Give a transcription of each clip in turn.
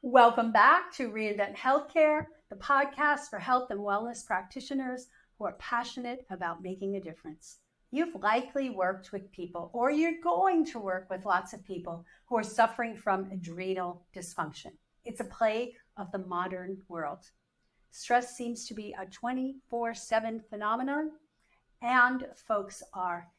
Welcome back to Reinvent Healthcare, the podcast for health and wellness practitioners who are passionate about making a difference. You've likely worked with people, or you're going to work with lots of people who are suffering from adrenal dysfunction. It's a plague of the modern world. Stress seems to be a 24/7 phenomenon, and folks are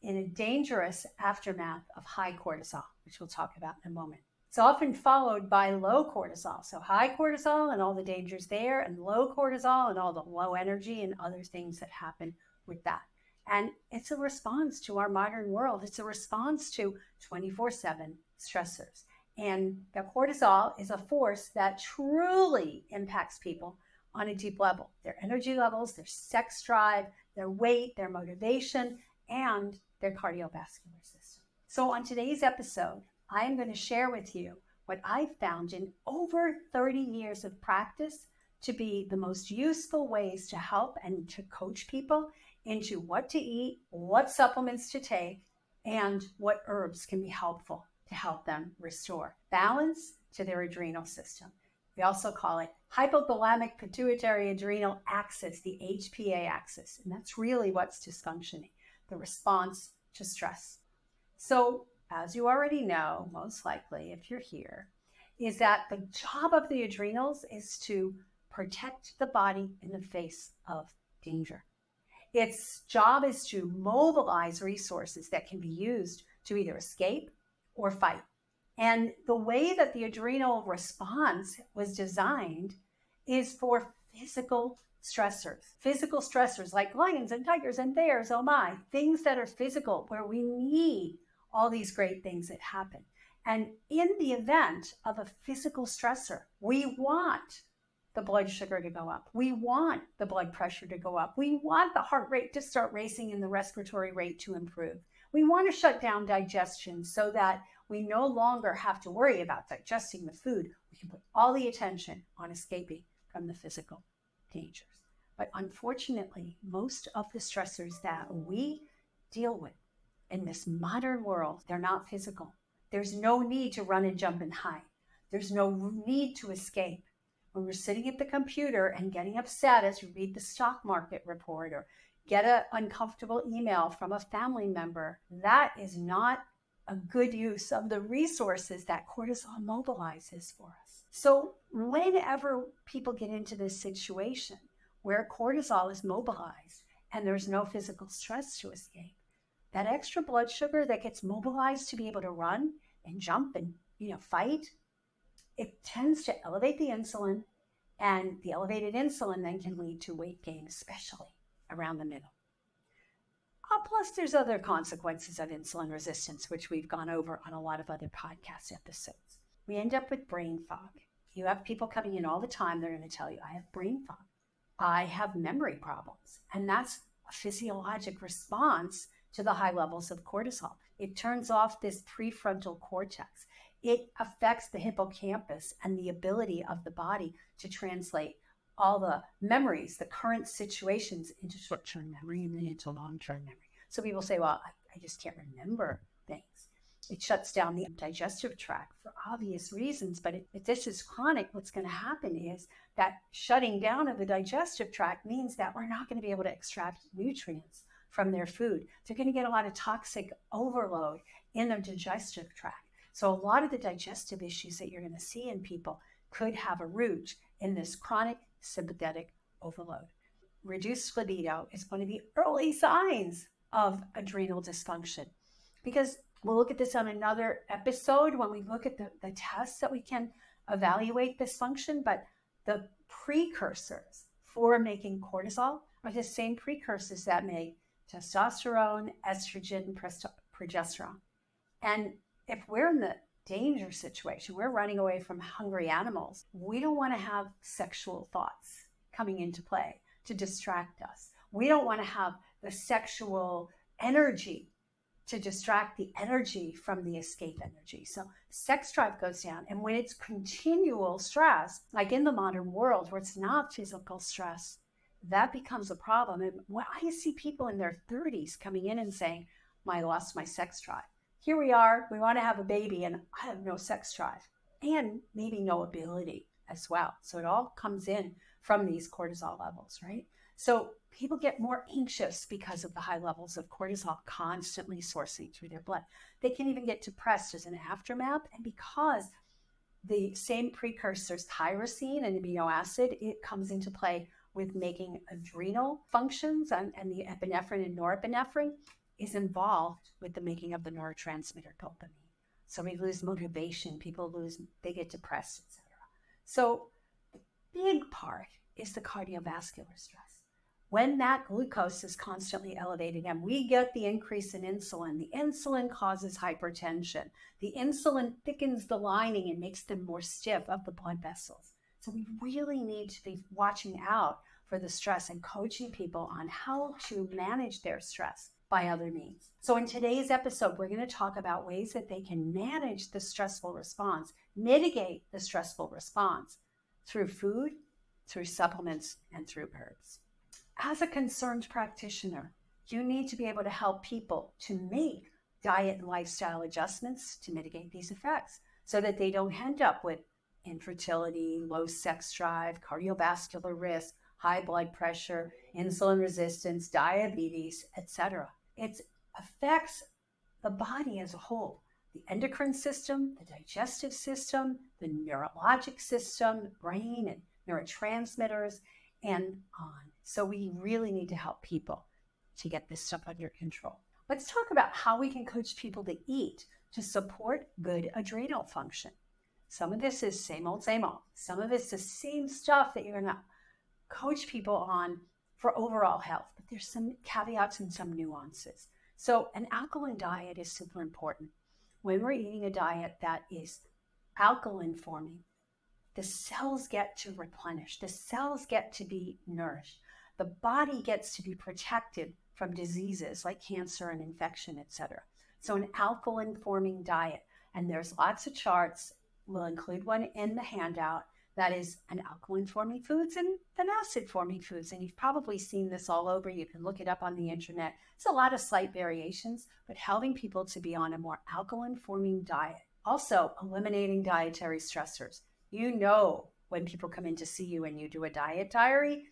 in a dangerous aftermath of high cortisol, which we'll talk about in a moment. It's often followed by low cortisol. So high cortisol and all the dangers there, and low cortisol and all the low energy and other things that happen with that. And it's a response to our modern world. It's a response to 24/7 stressors. And the cortisol is a force that truly impacts people on a deep level. Their energy levels, their sex drive, their weight, their motivation, and their cardiovascular system. So on today's episode, I am going to share with you what I've found in over 30 years of practice to be the most useful ways to help and to coach people into what to eat, what supplements to take, and what herbs can be helpful to help them restore balance to their adrenal system. We also call it hypothalamic pituitary adrenal axis, the HPA axis, and that's really what's dysfunctioning, the response to stress. So, as you already know, most likely, if you're here, is that the job of the adrenals is to protect the body in the face of danger. Its job is to mobilize resources that can be used to either escape or fight. And the way that the adrenal response was designed is for physical stressors like lions and tigers and bears, oh my, things that are physical where we need all these great things that happen. And in the event of a physical stressor, we want the blood sugar to go up. We want the blood pressure to go up. We want the heart rate to start racing and the respiratory rate to improve. We want to shut down digestion so that we no longer have to worry about digesting the food. We can put all the attention on escaping from the physical dangers. But unfortunately, most of the stressors that we deal with in this modern world, they're not physical. There's no need to run and jump and hide. There's no need to escape. When we're sitting at the computer and getting upset as you read the stock market report or get an uncomfortable email from a family member, that is not a good use of the resources that cortisol mobilizes for us. So whenever people get into this situation where cortisol is mobilized and there's no physical stress to escape, that extra blood sugar that gets mobilized to be able to run and jump and fight, it tends to elevate the insulin, and the elevated insulin then can lead to weight gain, especially around the middle. Plus, there's other consequences of insulin resistance, which we've gone over on a lot of other podcast episodes. We end up with brain fog. You have people coming in all the time. They're going to tell you, I have brain fog. I have memory problems. And that's a physiologic response to the high levels of cortisol. It turns off this prefrontal cortex. It affects the hippocampus and the ability of the body to translate all the memories, the current situations, into short-term memory and then into long-term memory. So people say, well, I just can't remember things. It shuts down the digestive tract for obvious reasons. But if this is chronic, what's going to happen is that shutting down of the digestive tract means that we're not going to be able to extract nutrients from their food. They're going to get a lot of toxic overload in their digestive tract. So a lot of the digestive issues that you're going to see in people could have a root in this chronic sympathetic overload. Reduced libido is one of the early signs of adrenal dysfunction, because we'll look at this on another episode when we look at the tests that we can evaluate this function. But the precursors for making cortisol are the same precursors that make testosterone, estrogen, progesterone. And if we're in the danger situation, we're running away from hungry animals, we don't want to have sexual thoughts coming into play to distract us. We don't want to have the sexual energy to distract the energy from the escape energy. So sex drive goes down. And when it's continual stress, like in the modern world where it's not physical stress, that becomes a problem. And when I see people in their 30s coming in and saying, I lost my sex drive. Here we are, we want to have a baby and I have no sex drive. and maybe no ability as well. So it all comes in from these cortisol levels, right? So people get more anxious because of the high levels of cortisol constantly sourcing through their blood. They can even get depressed as an aftermath. And because the same precursors, tyrosine and amino acid, it comes into play with making adrenal functions, and the epinephrine and norepinephrine is involved with the making of the neurotransmitter dopamine. So we lose motivation, they get depressed, etc. So the big part is the cardiovascular stress. When that glucose is constantly elevated and we get the increase in insulin, the insulin causes hypertension. The insulin thickens the lining and makes them more stiff of the blood vessels. So we really need to be watching out for the stress and coaching people on how to manage their stress by other means. So in today's episode, we're going to talk about ways that they can manage the stressful response, mitigate the stressful response through food, through supplements, and through herbs. As a concerned practitioner, you need to be able to help people to make diet and lifestyle adjustments to mitigate these effects so that they don't end up with infertility, low sex drive, cardiovascular risk, high blood pressure, insulin resistance, diabetes, etc. It affects the body as a whole. The endocrine system, the digestive system, the neurologic system, the brain and neurotransmitters, and on. So we really need to help people to get this stuff under control. Let's talk about how we can coach people to eat to support good adrenal function. Some of this is same old, same old. Some of it's the same stuff that you're going to coach people on for overall health, but there's some caveats and some nuances. So an alkaline diet is super important. When we're eating a diet that is alkaline forming, the cells get to replenish. The cells get to be nourished. The body gets to be protected from diseases like cancer and infection, etc. So an alkaline forming diet, and there's lots of charts. We'll include one in the handout that is an alkaline forming foods and an acid forming foods. And you've probably seen this all over. You can look it up on the internet. It's a lot of slight variations, but helping people to be on a more alkaline forming diet. Also, eliminating dietary stressors. You know, when people come in to see you and you do a diet diary,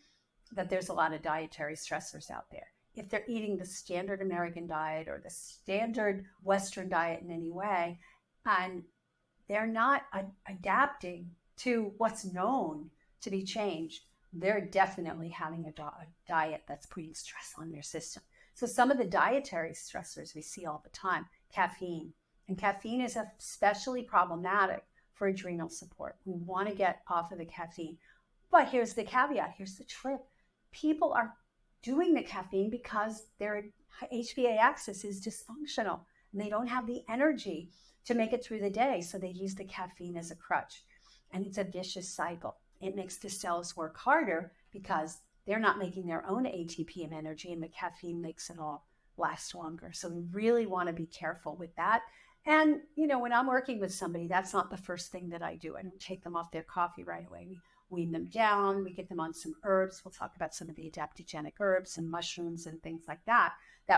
that there's a lot of dietary stressors out there. If they're eating the standard American diet or the standard Western diet in any way, and they're not adapting to what's known to be changed, they're definitely having a diet that's putting stress on their system. So some of the dietary stressors we see all the time, caffeine. And caffeine is especially problematic for adrenal support. We want to get off of the caffeine. But here's the caveat, here's the trick. People are doing the caffeine because their HPA axis is dysfunctional and they don't have the energy to make it through the day. So they use the caffeine as a crutch. And it's a vicious cycle. It makes the cells work harder because they're not making their own ATP and energy, and the caffeine makes it all last longer. So we really want to be careful with that. And, you know, when I'm working with somebody, that's not the first thing that I do. I don't take them off their coffee right away. We wean them down. We get them on some herbs. We'll talk about some of the adaptogenic herbs and mushrooms and things like that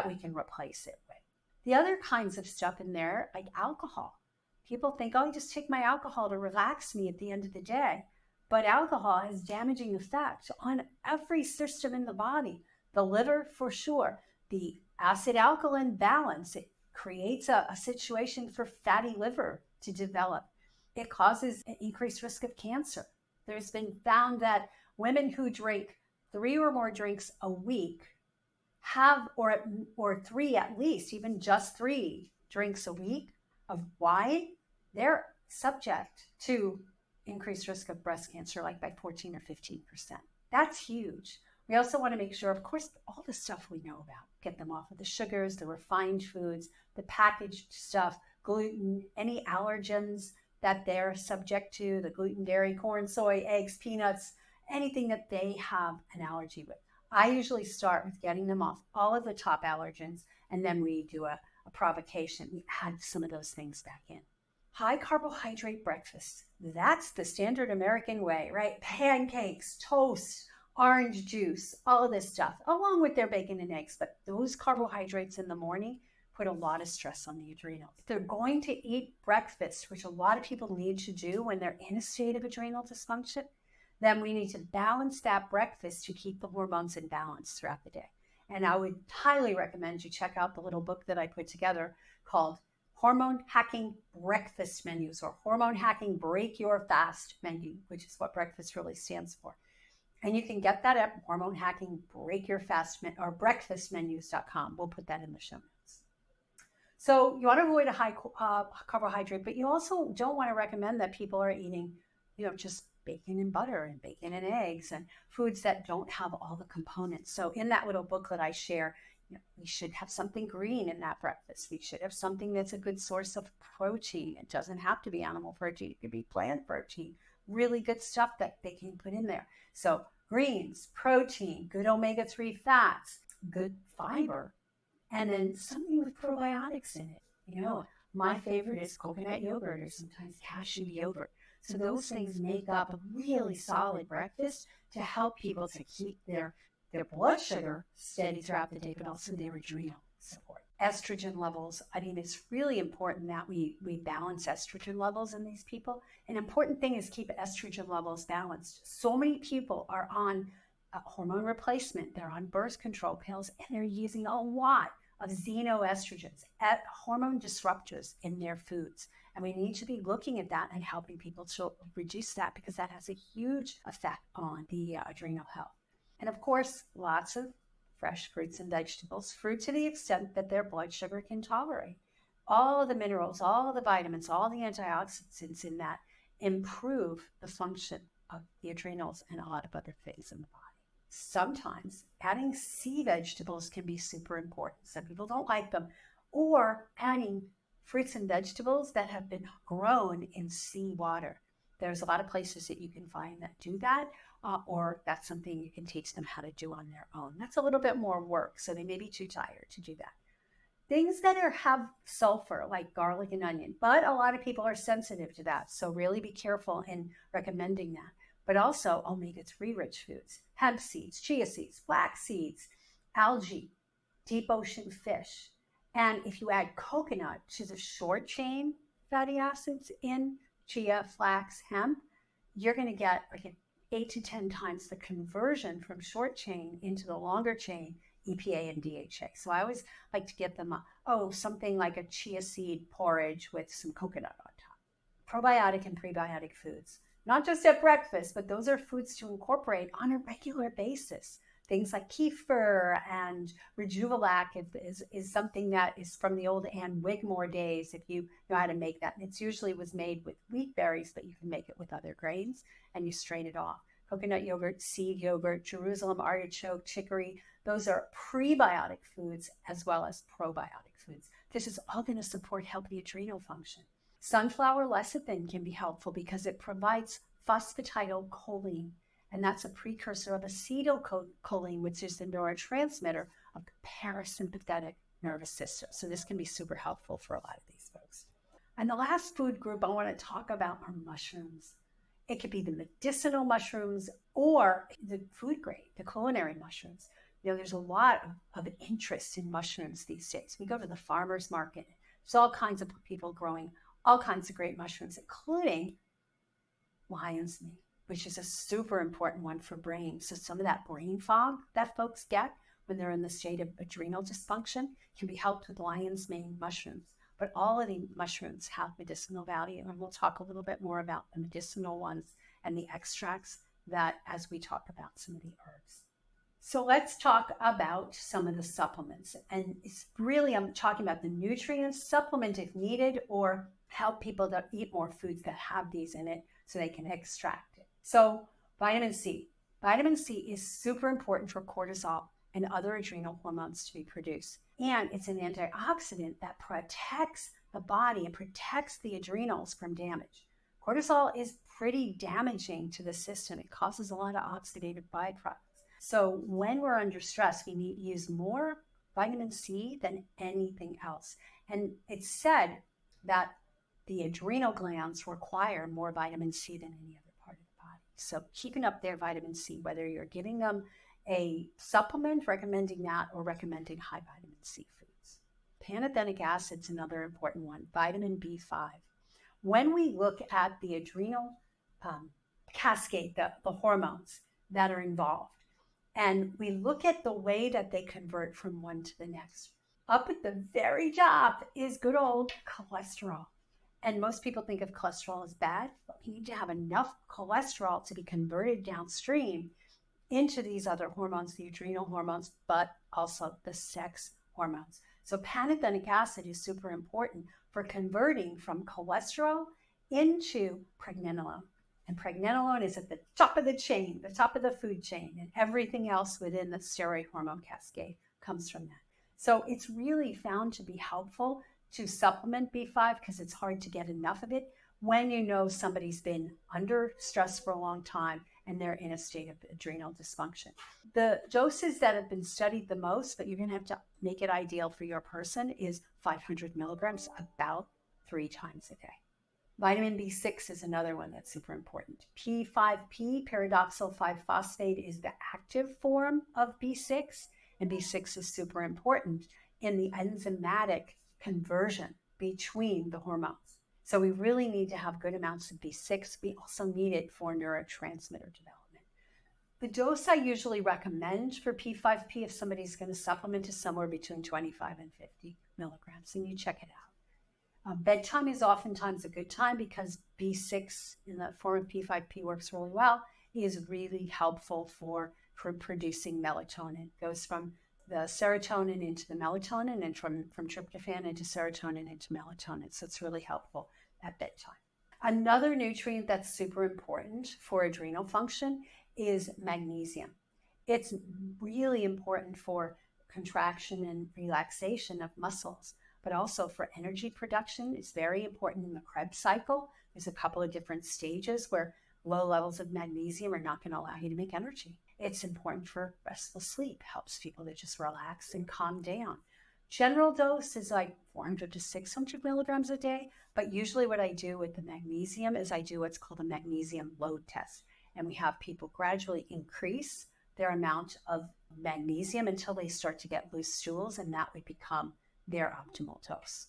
we can replace it with. The other kinds of stuff in there, like alcohol. People think, oh, I just take my alcohol to relax me at the end of the day. But alcohol has damaging effects on every system in the body. The liver, for sure. The acid-alkaline balance, it creates a situation for fatty liver to develop. It causes an increased risk of cancer. There's been found that women who drink 3 or more drinks a week have, or 3 at least, even just 3 drinks a week of wine, they're subject to increased risk of breast cancer, like by 14 or 15%. That's huge. We also want to make sure, of course, all the stuff we know about, get them off of the sugars, the refined foods, the packaged stuff, gluten, any allergens that they're subject to, the gluten, dairy, corn, soy, eggs, peanuts, anything that they have an allergy with. I usually start with getting them off all of the top allergens, and then we do a provocation. We add some of those things back in. High carbohydrate breakfast. That's the standard American way, right? Pancakes, toast, orange juice, all of this stuff, along with their bacon and eggs. But those carbohydrates in the morning put a lot of stress on the adrenals. If they're going to eat breakfast, which a lot of people need to do when they're in a state of adrenal dysfunction, then we need to balance that breakfast to keep the hormones in balance throughout the day. And I would highly recommend you check out the little book that I put together called Hormone Hacking Breakfast Menus, or Hormone Hacking Break Your Fast Menu, which is what breakfast really stands for. And you can get that at Hormone Hacking Break Your Fast or breakfastmenus.com. We'll put that in the show notes. So you want to avoid a high carbohydrate, but you also don't want to recommend that people are eating, just bacon and butter and bacon and eggs and foods that don't have all the components. So in that little booklet I share, we should have something green in that breakfast. We should have something that's a good source of protein. It doesn't have to be animal protein. It could be plant protein. Really good stuff that they can put in there. So greens, protein, good omega-3 fats, good fiber, and then something with probiotics in it. My favorite is coconut yogurt or sometimes cashew yogurt. So those things make up a really solid breakfast to help people to keep their blood sugar steady throughout the day, but also their adrenal support. Estrogen levels, it's really important that we balance estrogen levels in these people. An important thing is keep estrogen levels balanced. So many people are on hormone replacement, they're on birth control pills, and they're using a lot of xenoestrogens, hormone disruptors in their foods. And we need to be looking at that and helping people to reduce that, because that has a huge effect on the adrenal health. And of course, lots of fresh fruits and vegetables, fruit to the extent that their blood sugar can tolerate. All of the minerals, all of the vitamins, all the antioxidants in that improve the function of the adrenals and a lot of other things in the body. Sometimes adding sea vegetables can be super important. Some people don't like them. Or adding fruits and vegetables that have been grown in seawater. There's a lot of places that you can find that do that, or that's something you can teach them how to do on their own. That's a little bit more work, so they may be too tired to do that. Things that have sulfur, like garlic and onion, but a lot of people are sensitive to that, so really be careful in recommending that. But also omega-3 rich foods, hemp seeds, chia seeds, flax seeds, algae, deep ocean fish. And if you add coconut, which is a short chain fatty acids in chia, flax, hemp, you're going to get like 8 to 10 times the conversion from short chain into the longer chain EPA and DHA. So I always like to get them something like a chia seed porridge with some coconut on top. Probiotic and prebiotic foods, not just at breakfast, but those are foods to incorporate on a regular basis. Things like kefir and Rejuvelac is something that is from the old Ann Wigmore days, if you know how to make that. And it usually was made with wheat berries, but you can make it with other grains, and you strain it off. Coconut yogurt, seed yogurt, Jerusalem artichoke, chicory, those are prebiotic foods as well as probiotic foods. This is all going to support healthy adrenal function. Sunflower lecithin can be helpful because it provides phosphatidylcholine, and that's a precursor of acetylcholine, which is the neurotransmitter of the parasympathetic nervous system. So this can be super helpful for a lot of these folks. And the last food group I want to talk about are mushrooms. It could be the medicinal mushrooms or the food grade, the culinary mushrooms. There's a lot of interest in mushrooms these days. We go to the farmer's market. There's all kinds of people growing all kinds of great mushrooms, including lion's mane, which is a super important one for brain. So some of that brain fog that folks get when they're in the state of adrenal dysfunction can be helped with lion's mane mushrooms. But all of the mushrooms have medicinal value, and we'll talk a little bit more about the medicinal ones and the extracts that as we talk about some of the herbs. So let's talk about some of the supplements. And it's really, I'm talking about the nutrients, supplement if needed, or help people to eat more foods that have these in it so they can extract it. So vitamin C. Vitamin C is super important for cortisol and other adrenal hormones to be produced. And it's an antioxidant that protects the body and protects the adrenals from damage. Cortisol is pretty damaging to the system. It causes a lot of oxidative byproducts. So when we're under stress, we need to use more vitamin C than anything else. And it's said that the adrenal glands require more vitamin C than any other part of the body. So keeping up their vitamin C, whether you're giving them a supplement, recommending that, or recommending high vitamin C foods. Pantothenic acid's another important one, vitamin B5. When we look at the adrenal cascade, the hormones that are involved, and we look at the way that they convert from one to the next, up at the very top is good old cholesterol. And most people think of cholesterol as bad, but we need to have enough cholesterol to be converted downstream into these other hormones, the adrenal hormones, but also the sex hormones. So pantothenic acid is super important for converting from cholesterol into pregnenolone. And pregnenolone is at the top of the chain, the top of the food chain, and everything else within the steroid hormone cascade comes from that. So it's really found to be helpful to supplement B5 because it's hard to get enough of it when you know somebody's been under stress for a long time and they're in a state of adrenal dysfunction. The doses that have been studied the most, but you're going to have to make it ideal for your person, is 500 milligrams about 3 times a day. Vitamin B6 is another one that's super important. P5P, pyridoxal 5-phosphate, is the active form of B6, and B6 is super important in the enzymatic conversion between the hormones. So we really need to have good amounts of B6. We also need it for neurotransmitter development. The dose I usually recommend for P5P, if somebody's going to supplement, is somewhere between 25 and 50 milligrams, and you check it out. Bedtime is oftentimes a good time because B6 in the form of P5P works really well. It is really helpful for producing melatonin. It goes from the serotonin into the melatonin and from tryptophan into serotonin into melatonin. So it's really helpful at bedtime. Another nutrient that's super important for adrenal function is magnesium. It's really important for contraction and relaxation of muscles, but also for energy production. It's very important in the Krebs cycle. There's a couple of different stages where low levels of magnesium are not going to allow you to make energy. It's important for restful sleep, helps people to just relax and calm down. General dose is like 400 to 600 milligrams a day, but usually what I do with the magnesium is I do what's called a magnesium load test. And we have people gradually increase their amount of magnesium until they start to get loose stools, and that would become their optimal dose.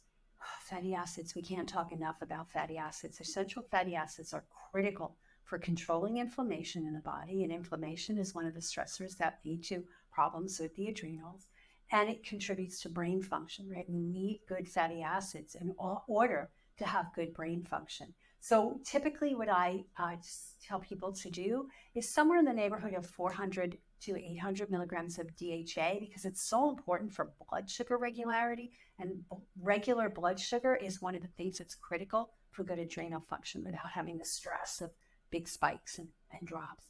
Fatty acids, we can't talk enough about fatty acids. Essential fatty acids are critical for controlling inflammation in the body, and inflammation is one of the stressors that lead to problems with the adrenals, and it contributes to brain function, right? We need good fatty acids in order to have good brain function. So typically what I just tell people to do is somewhere in the neighborhood of 400 to 800 milligrams of DHA, because it's so important for blood sugar regularity, and regular blood sugar is one of the things that's critical for good adrenal function without having the stress of big spikes and drops.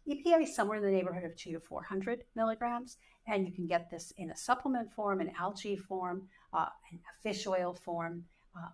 EPA is somewhere in the neighborhood of 200 to 400 milligrams, and you can get this in a supplement form, an algae form, a fish oil form,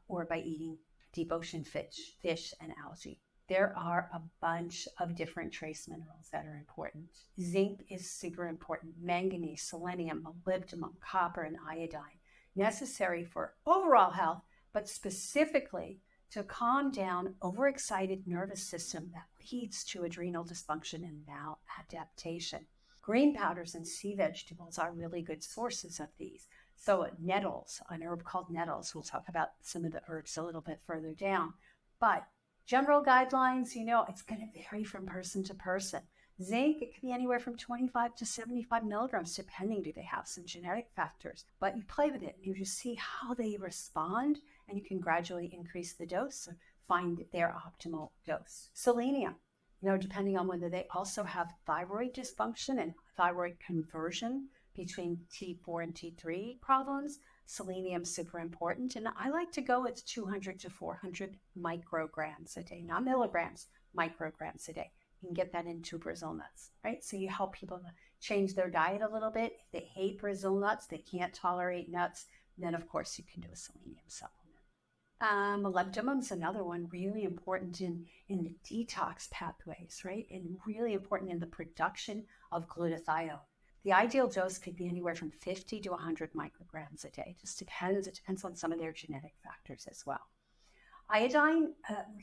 or by eating deep ocean fish and algae. There are a bunch of different trace minerals that are important. Zinc is super important. Manganese, selenium, molybdenum, copper, and iodine, necessary for overall health, but specifically to calm down overexcited nervous system that leads to adrenal dysfunction and maladaptation. Green powders and sea vegetables are really good sources of these. So nettles, an herb called nettles, we'll talk about some of the herbs a little bit further down. But general guidelines, it's going to vary from person to person. Zinc, it could be anywhere from 25 to 75 milligrams, depending. Do they have some genetic factors? But you play with it and you just see how they respond, and you can gradually increase the dose or find their optimal dose. Selenium, depending on whether they also have thyroid dysfunction and thyroid conversion between T4 and T3 problems, selenium is super important. And I like to go with 200 to 400 micrograms a day, not milligrams, micrograms a day. You can get that into Brazil nuts, right? So you help people to change their diet a little bit. If they hate Brazil nuts, they can't tolerate nuts, then of course you can do a selenium supplement. Molybdenum is another one, really important in the detox pathways, right? And really important in the production of glutathione. The ideal dose could be anywhere from 50 to 100 micrograms a day. It just depends. It depends on some of their genetic factors as well. Iodine,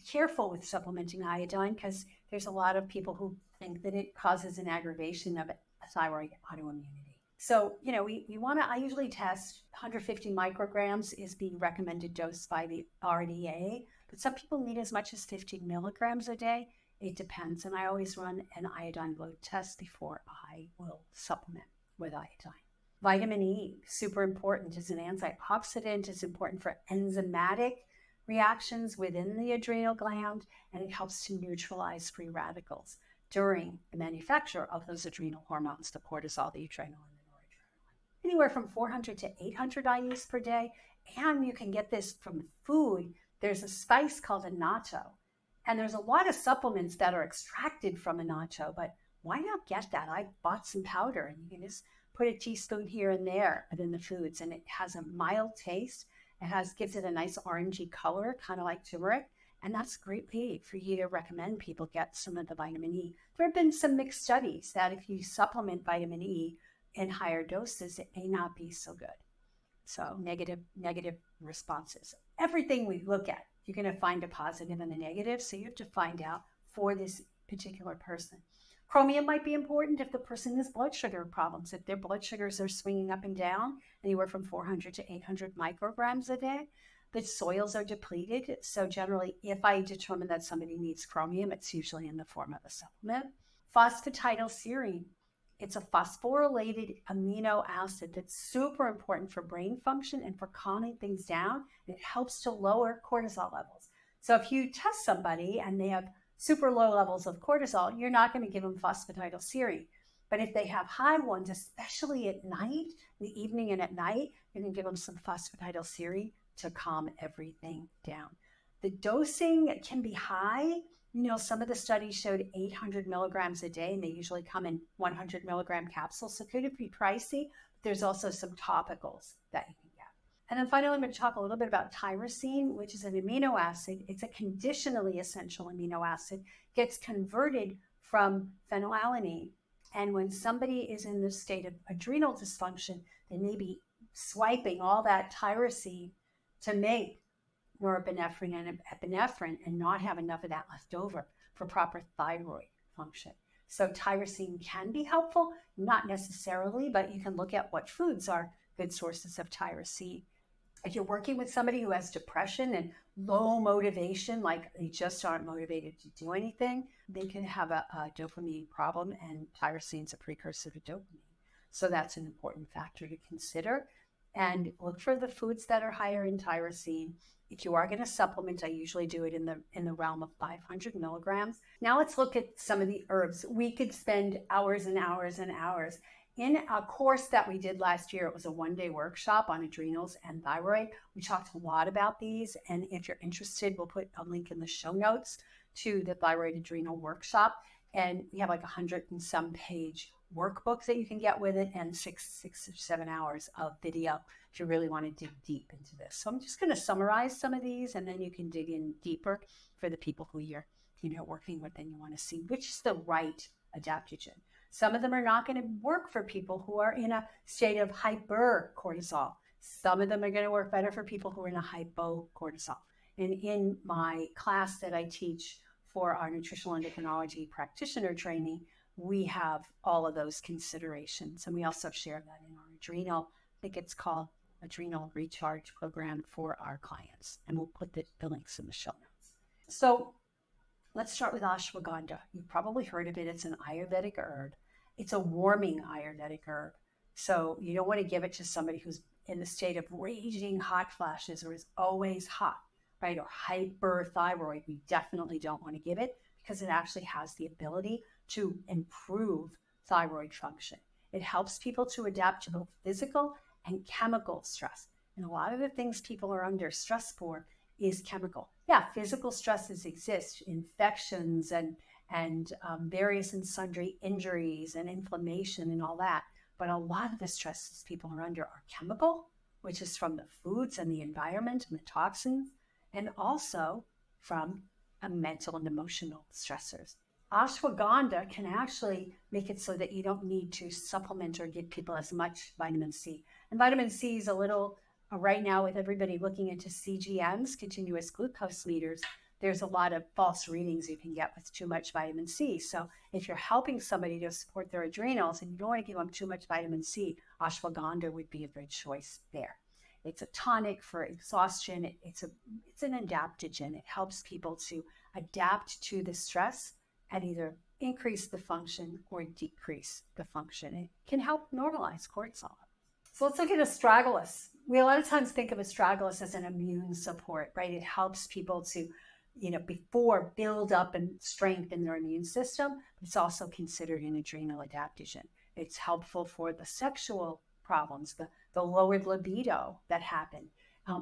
careful with supplementing iodine, because there's a lot of people who think that it causes an aggravation of thyroid autoimmunity. So, I usually test 150 micrograms is the recommended dose by the RDA, but some people need as much as 15 milligrams a day. It depends. And I always run an iodine load test before I will supplement with iodine. Vitamin E, super important, is an antioxidant. It's important for enzymatic reactions within the adrenal gland, and it helps to neutralize free radicals during the manufacture of those adrenal hormones, the cortisol, the adrenal, and the noradrenaline. Anywhere from 400 to 800 IUs per day, and you can get this from food. There's a spice called annatto, and there's a lot of supplements that are extracted from annatto, but why not get that? I bought some powder, and you can just put a teaspoon here and there within the foods, and it has a mild taste. Gives it a nice orangey color, kind of like turmeric. And that's a great way for you to recommend people get some of the vitamin E. There have been some mixed studies that if you supplement vitamin E in higher doses, it may not be so good. So negative responses. Everything we look at, you're going to find a positive and a negative. So you have to find out for this particular person. Chromium might be important if the person has blood sugar problems. If their blood sugars are swinging up and down, anywhere from 400 to 800 micrograms a day, the soils are depleted. So generally, if I determine that somebody needs chromium, it's usually in the form of a supplement. Phosphatidylserine. It's a phosphorylated amino acid that's super important for brain function and for calming things down. It helps to lower cortisol levels. So if you test somebody and they have super low levels of cortisol, you're not going to give them phosphatidylserine. But if they have high ones, especially at night, the evening and at night, you can give them some phosphatidylserine to calm everything down. The dosing can be high. Some of the studies showed 800 milligrams a day, and they usually come in 100 milligram capsules. So could it be pricey? But there's also some topicals that you can get. And then finally, I'm going to talk a little bit about tyrosine, which is an amino acid. It's a conditionally essential amino acid. It gets converted from phenylalanine. And when somebody is in the state of adrenal dysfunction, they may be swiping all that tyrosine to make norepinephrine and epinephrine and not have enough of that left over for proper thyroid function. So tyrosine can be helpful, not necessarily, but you can look at what foods are good sources of tyrosine. If you're working with somebody who has depression and low motivation, like they just aren't motivated to do anything, they can have a dopamine problem, and tyrosine's a precursor to dopamine. So that's an important factor to consider. And look for the foods that are higher in tyrosine. If you are going to supplement, I usually do it in the realm of 500 milligrams. Now let's look at some of the herbs. We could spend hours and hours and hours. In a course that we did last year, it was a one-day workshop on adrenals and thyroid. We talked a lot about these, and if you're interested, we'll put a link in the show notes to the thyroid adrenal workshop. And we have like 100 and some page workbooks that you can get with it, and six or 7 hours of video if you really want to dig deep into this. So I'm just going to summarize some of these, and then you can dig in deeper for the people who you're working with, and you want to see which is the right adaptogen. Some of them are not going to work for people who are in a state of hypercortisol. Some of them are going to work better for people who are in a hypocortisol. And in my class that I teach for our nutritional endocrinology practitioner training, we have all of those considerations. And we also share that in our adrenal, I think it's called Adrenal Recharge Program for our clients. And we'll put the links in the show notes. So let's start with ashwagandha. You've probably heard of it. It's an Ayurvedic herb. It's a warming Ayurvedic herb. So you don't want to give it to somebody who's in the state of raging hot flashes or is always hot, right? Or hyperthyroid. We definitely don't want to give it because it actually has the ability to improve thyroid function. It helps people to adapt to both physical and chemical stress. And a lot of the things people are under stress for is chemical. Yeah, physical stresses exist, infections and various and sundry injuries and inflammation and all that. But a lot of the stresses people are under are chemical, which is from the foods and the environment and the toxins, and also from mental and emotional stressors. Ashwagandha can actually make it so that you don't need to supplement or give people as much vitamin C. And vitamin C is a little, right now with everybody looking into CGMs, continuous glucose meters, there's a lot of false readings you can get with too much vitamin C. So if you're helping somebody to support their adrenals and you don't want to give them too much vitamin C, ashwagandha would be a good choice there. It's a tonic for exhaustion. It's an adaptogen. It helps people to adapt to the stress and either increase the function or decrease the function. It can help normalize cortisol. So let's look at astragalus. We a lot of times think of astragalus as an immune support, right? It helps people to, before build up and strengthen their immune system. It's also considered an adrenal adaptogen. It's helpful for the sexual problems, the lowered libido that happen.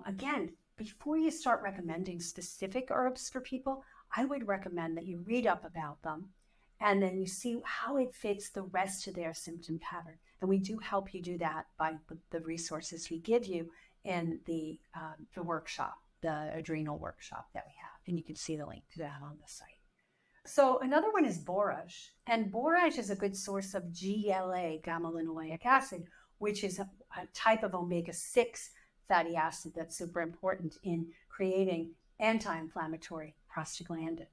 Again, before you start recommending specific herbs for people, I would recommend that you read up about them and then you see how it fits the rest of their symptom pattern. And we do help you do that by the resources we give you in the workshop, the adrenal workshop that we have. And you can see the link to that on the site. So another one is borage. And borage is a good source of GLA, gamma-linoleic acid, which is a type of omega-6 fatty acid that's super important in creating anti-inflammatory prostaglandins.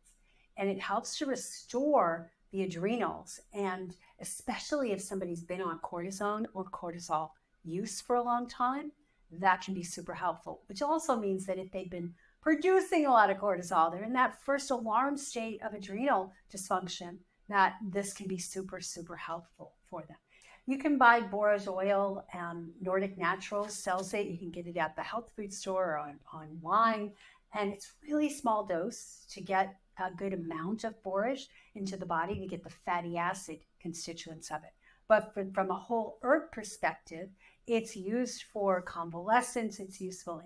And it helps to restore the adrenals, and especially if somebody's been on cortisone or cortisol use for a long time, that can be super helpful, which also means that if they've been producing a lot of cortisol, they're in that first alarm state of adrenal dysfunction, that this can be super, super helpful for them. You can buy borage oil. Nordic Naturals sells it. You can get it at the health food store or online. And it's really small dose to get a good amount of borage into the body to get the fatty acid constituents of it. But from a whole herb perspective, it's used for convalescence. It's useful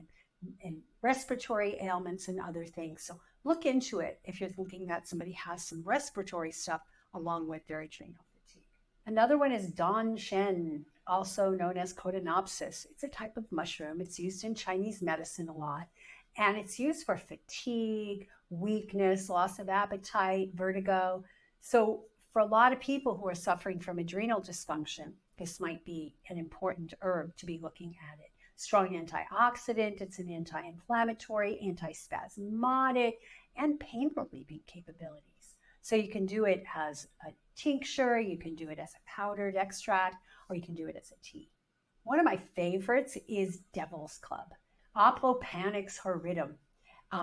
in respiratory ailments and other things. So look into it if you're thinking that somebody has some respiratory stuff along with their adrenal fatigue. Another one is Dan Shen, also known as Cotinopsis. It's a type of mushroom. It's used in Chinese medicine a lot. And it's used for fatigue, weakness, loss of appetite, vertigo. So for a lot of people who are suffering from adrenal dysfunction, this might be an important herb to be looking at it. Strong antioxidant, it's an anti-inflammatory, antispasmodic, and pain relieving capabilities. So you can do it as a tincture, you can do it as a powdered extract, or you can do it as a tea. One of my favorites is Devil's Club. Aplopanix horridum.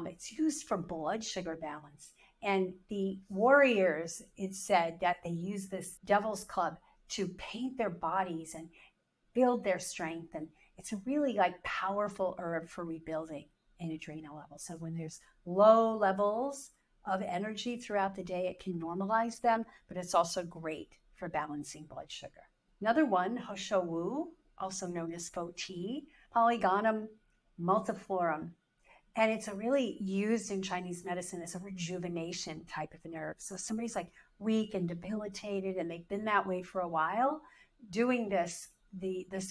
It's used for blood sugar balance. And the warriors, it's said that they use this Devil's Club to paint their bodies and build their strength. And it's a really powerful herb for rebuilding an adrenal level. So when there's low levels of energy throughout the day, it can normalize them, but it's also great for balancing blood sugar. Another one, Hoshowu, also known as Fo tea, Polygonum multiflorum. And it's really used in Chinese medicine as a rejuvenation type of an herb. So somebody's weak and debilitated and they've been that way for a while, doing this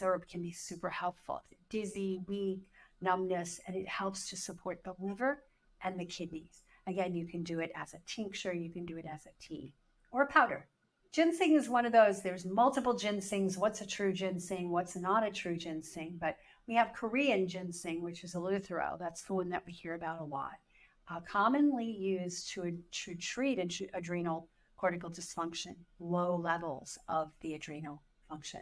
herb can be super helpful. Dizzy, weak, numbness, and it helps to support the liver and the kidneys. Again, you can do it as a tincture, you can do it as a tea or a powder. Ginseng is one of those. There's multiple ginsengs. What's a true ginseng? What's not a true ginseng? But we have Korean ginseng, which is eleuthero. That's the one that we hear about a lot. Commonly used to treat adrenal cortical dysfunction, low levels of the adrenal function.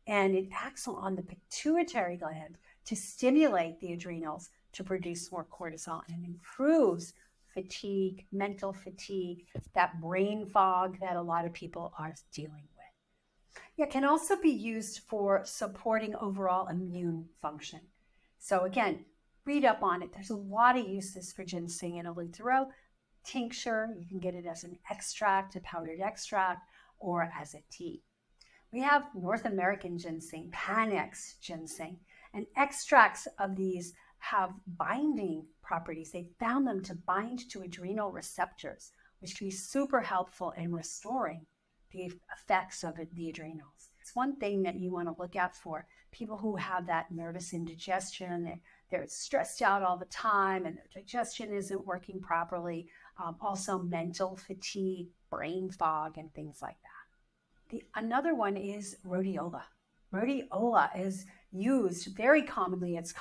And it acts on the pituitary gland to stimulate the adrenals to produce more cortisol and improves fatigue, mental fatigue, that brain fog that a lot of people are dealing with. It can also be used for supporting overall immune function. So again, read up on it. There's a lot of uses for ginseng and eleuthero. Tincture, you can get it as an extract, a powdered extract, or as a tea. We have North American ginseng, Panax ginseng, and extracts of these have binding properties. They found them to bind to adrenal receptors, which can be super helpful in restoring the effects of the adrenals. It's one thing that you want to look out for. People who have that nervous indigestion, they're stressed out all the time and their digestion isn't working properly. Also mental fatigue, brain fog, and things like that. Another one is rhodiola. Rhodiola is used very commonly. It's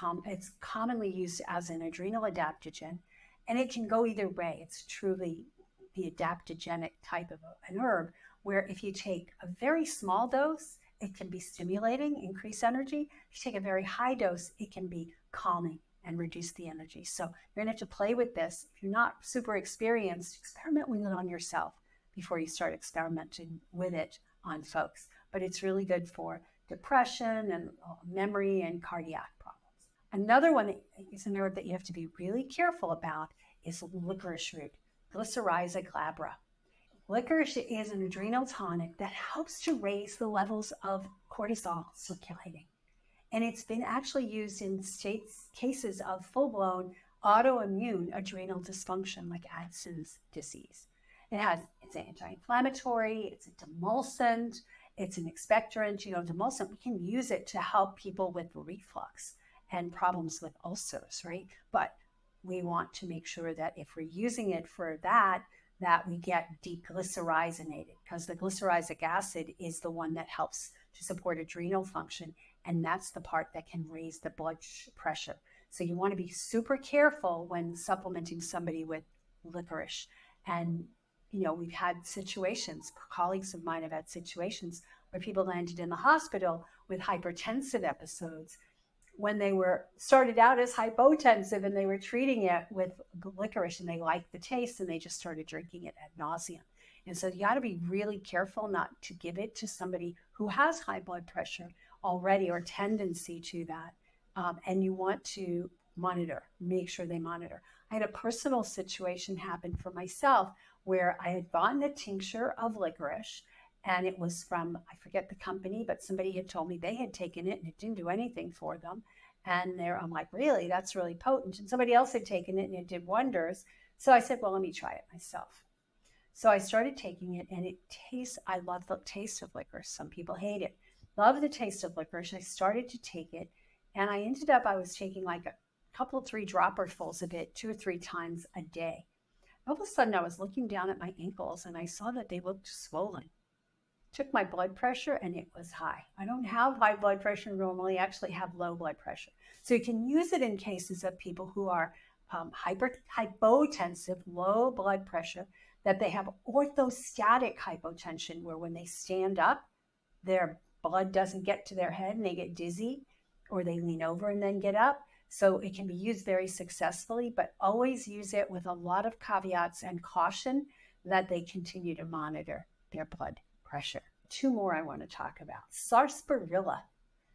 commonly used as an adrenal adaptogen, And it can go either way. It's truly the adaptogenic type of an herb, where if you take a very small dose, it can be stimulating, increase energy. If you take a very high dose, it can be calming and reduce the energy. So you're going to have to play with this. If you're not super experienced, experiment with it on yourself before you start experimenting with it on folks. But it's really good for depression and memory and cardiac problems. Another one that is an herb that you have to be really careful about is licorice root, Glycyrrhiza glabra. Licorice is an adrenal tonic that helps to raise the levels of cortisol circulating. And it's been actually used in cases of full-blown autoimmune adrenal dysfunction like Addison's disease. It's anti-inflammatory, it's a demulcent, it's an expectorant. Demulcent, we can use it to help people with reflux and problems with ulcers, right? But we want to make sure that if we're using it for that we get deglycyrrhizated, because the glycyrrhizic acid is the one that helps to support adrenal function, and that's the part that can raise the blood pressure. So you want to be super careful when supplementing somebody with licorice. And we've had situations, colleagues of mine have had situations where people landed in the hospital with hypertensive episodes when they were started out as hypotensive, and they were treating it with licorice, and they liked the taste, and they just started drinking it ad nauseum. And so you got to be really careful not to give it to somebody who has high blood pressure already or tendency to that. And you want to make sure they monitor. I had a personal situation happen for myself where I had bought a tincture of licorice, and it was from, I forget the company, but somebody had told me they had taken it and it didn't do anything for them. And I'm like, really? That's really potent. And somebody else had taken it and it did wonders. So I said, well, let me try it myself. So I started taking it, and I love the taste of licorice. Some people hate it. Love the taste of licorice. I started to take it, and I was taking like a couple, 3 dropperfuls of it 2 or 3 times a day. All of a sudden, I was looking down at my ankles, and I saw that they looked swollen. Took my blood pressure, and it was high. I don't have high blood pressure normally. I actually have low blood pressure. So you can use it in cases of people who are hypotensive, low blood pressure, that they have orthostatic hypotension, where when they stand up, their blood doesn't get to their head and they get dizzy, or they lean over and then get up. So it can be used very successfully, but always use it with a lot of caveats and caution that they continue to monitor their blood pressure. 2 more I want to talk about. Sarsaparilla.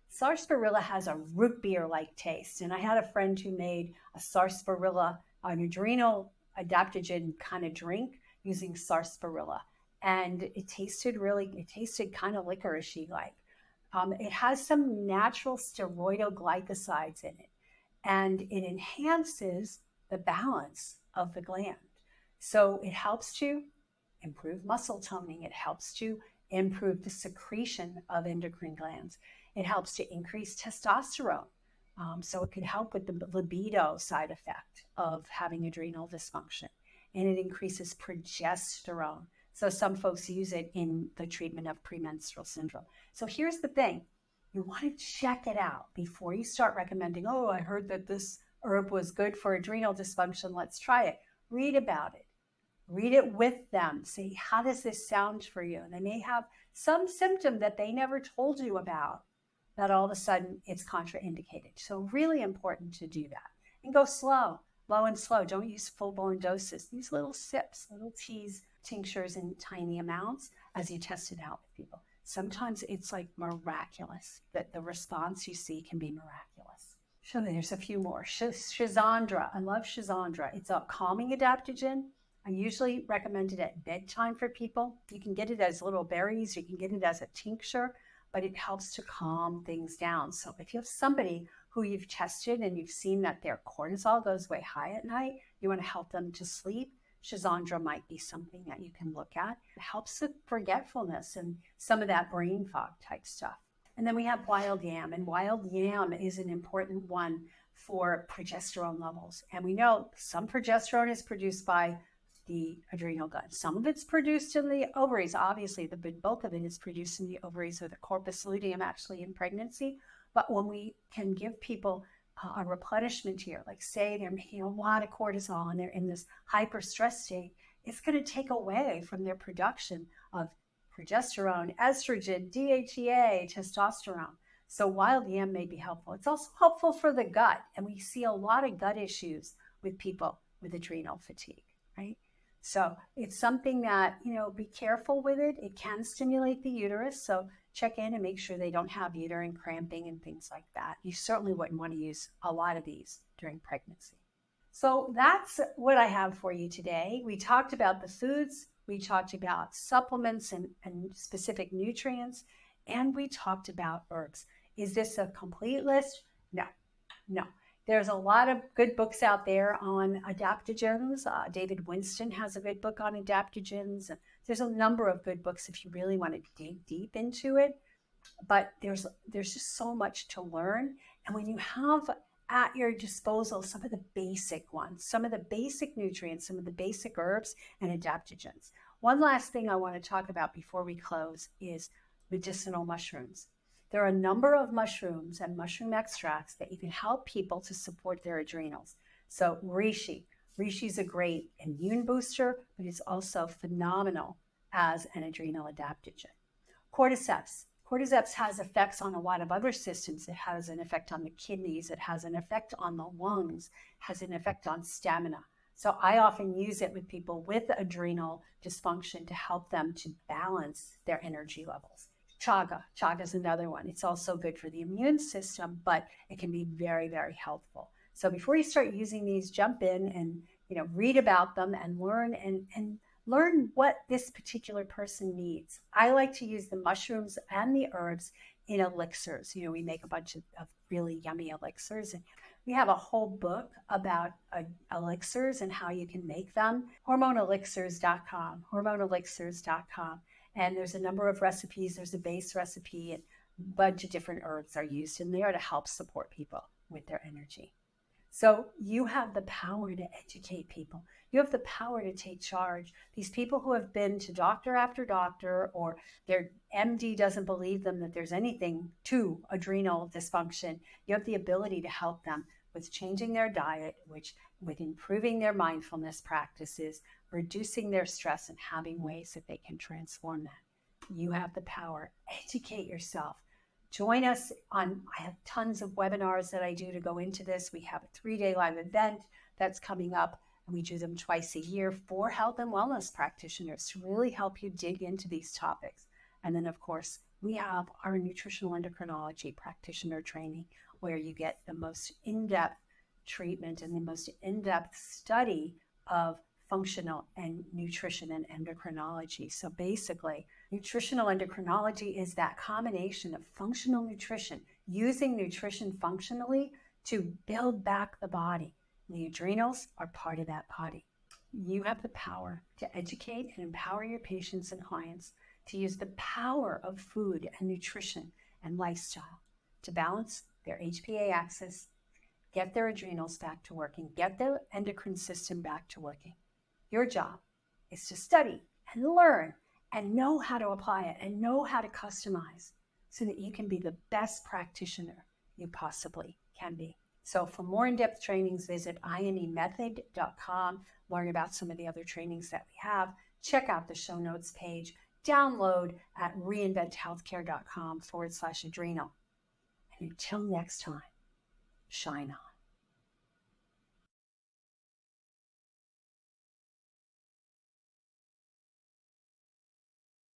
Sarsaparilla has a root beer-like taste, and I had a friend who made a sarsaparilla, an adrenal adaptogen kind of drink using sarsaparilla, and it tasted kind of licorice-y like. It has some natural steroidoglycosides in it, and it enhances the balance of the gland. So it helps to improve muscle toning. It helps to improve the secretion of endocrine glands. It helps to increase testosterone. So it could help with the libido side effect of having adrenal dysfunction. And it increases progesterone. So some folks use it in the treatment of premenstrual syndrome. So here's the thing. You want to check it out before you start recommending, oh, I heard that this herb was good for adrenal dysfunction. Let's try it. Read about it. Read it with them. Say, how does this sound for you? And they may have some symptom that they never told you about, that all of a sudden it's contraindicated. So really important to do that. And go slow, low and slow. Don't use full-blown doses. Use little sips, little teas, tinctures in tiny amounts as you test it out with people. Sometimes it's like miraculous, that the response you see can be miraculous. So there's a few more. Schizandra. I love Schizandra. It's a calming adaptogen. I usually recommend it at bedtime for people. You can get it as little berries. You can get it as a tincture, but it helps to calm things down. So if you have somebody who you've tested and you've seen that their cortisol goes way high at night, you want to help them to sleep, Schizandra might be something that you can look at. It helps with forgetfulness and some of that brain fog type stuff. And then we have wild yam, and wild yam is an important one for progesterone levels. And we know some progesterone is produced by the adrenal gland. Some of it's produced in the ovaries. Obviously, the big bulk of it is produced in the ovaries or the corpus luteum actually in pregnancy. But when we can give people a replenishment here, like say they're making a lot of cortisol and they're in this hyper stress state, it's going to take away from their production of progesterone, estrogen, DHEA, testosterone. So while the M may be helpful, it's also helpful for the gut. And we see a lot of gut issues with people with adrenal fatigue, right? So it's something that, be careful with it. It can stimulate the uterus. So check in and make sure they don't have uterine cramping and things like that. You certainly wouldn't want to use a lot of these during pregnancy. So that's what I have for you today. We talked about the foods, we talked about supplements and specific nutrients, and we talked about herbs. Is this a complete list? No. There's a lot of good books out there on adaptogens. David Winston has a good book on adaptogens. There's a number of good books if you really want to dig deep into it. But there's just so much to learn. And when you have at your disposal some of the basic ones, some of the basic nutrients, some of the basic herbs and adaptogens. One last thing I want to talk about before we close is medicinal mushrooms. There are a number of mushrooms and mushroom extracts that you can help people to support their adrenals. So reishi is a great immune booster, but it's also phenomenal as an adrenal adaptogen. Cordyceps has effects on a lot of other systems. It has an effect on the kidneys. It has an effect on the lungs, has an effect on stamina. So I often use it with people with adrenal dysfunction to help them to balance their energy levels. Chaga is another one. It's also good for the immune system, but it can be very, very helpful. So before you start using these, jump in and read about them and learn and learn what this particular person needs. I like to use the mushrooms and the herbs in elixirs. We make a bunch of really yummy elixirs, and we have a whole book about elixirs and how you can make them. Hormoneelixirs.com. And there's a number of recipes. There's a base recipe, and a bunch of different herbs are used in there to help support people with their energy. So you have the power to educate people. You have the power to take charge. These people who have been to doctor after doctor, or their MD doesn't believe them that there's anything to adrenal dysfunction, you have the ability to help them with changing their diet, with improving their mindfulness practices, reducing their stress, and having ways that they can transform that. You have the power. Educate yourself. Join us I have tons of webinars that I do to go into this. We have a 3-day live event that's coming up, and we do them twice a year for health and wellness practitioners to really help you dig into these topics. And then, of course, we have our nutritional endocrinology practitioner training, where you get the most in-depth treatment and the most in-depth study of functional and nutrition and endocrinology. So basically, nutritional endocrinology is that combination of functional nutrition, using nutrition functionally to build back the body. The adrenals are part of that body. You have the power to educate and empower your patients and clients to use the power of food and nutrition and lifestyle to balance their HPA axis, get their adrenals back to working, get their endocrine system back to working. Your job is to study and learn and know how to apply it and know how to customize so that you can be the best practitioner you possibly can be. So for more in-depth trainings, visit inemethod.com, learn about some of the other trainings that we have, check out the show notes page, download at reinventhealthcare.com/adrenal. And until next time, shine on.